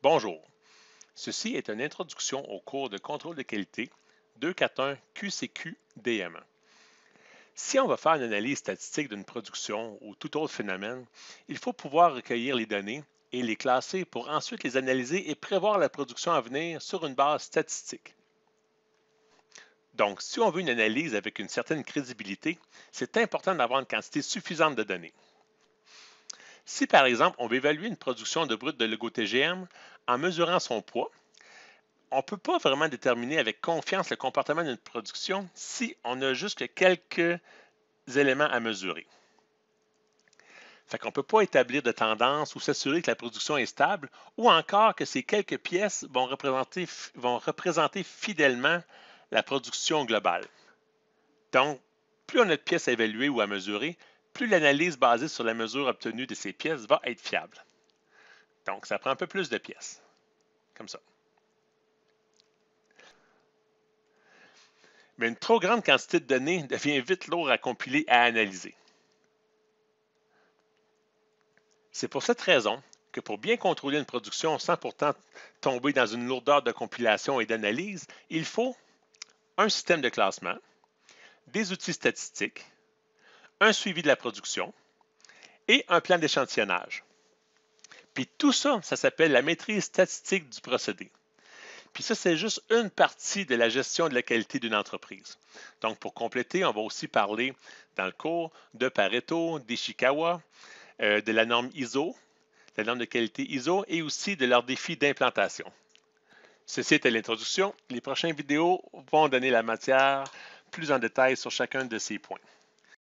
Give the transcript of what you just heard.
Bonjour, ceci est une introduction au cours de contrôle de qualité 241 QCQ-DM. Si on va faire une analyse statistique d'une production ou tout autre phénomène, il faut pouvoir recueillir les données et les classer pour ensuite les analyser et prévoir la production à venir sur une base statistique. Donc, si on veut une analyse avec une certaine crédibilité, c'est important d'avoir une quantité suffisante de données. Si par exemple on veut évaluer une production de brut de Lego TGM en mesurant son poids, on ne peut pas vraiment déterminer avec confiance le comportement d'une production si on n'a juste que quelques éléments à mesurer. Fait qu'on ne peut pas établir de tendance ou s'assurer que la production est stable ou encore que ces quelques pièces vont représenter fidèlement la production globale. Donc, plus on a de pièces à évaluer ou à mesurer, plus l'analyse basée sur la mesure obtenue de ces pièces va être fiable. Donc, ça prend un peu plus de pièces, comme ça. Mais une trop grande quantité de données devient vite lourd à compiler et à analyser. C'est pour cette raison que pour bien contrôler une production sans pourtant tomber dans une lourdeur de compilation et d'analyse, il faut un système de classement, des outils statistiques, un suivi de la production et un plan d'échantillonnage. Puis tout ça, ça s'appelle la maîtrise statistique du procédé. Puis ça, c'est juste une partie de la gestion de la qualité d'une entreprise. Donc, pour compléter, on va aussi parler dans le cours de Pareto, d'Ishikawa, de la norme ISO, la norme de qualité ISO et aussi de leurs défis d'implantation. Ceci était l'introduction. Les prochaines vidéos vont donner la matière plus en détail sur chacun de ces points.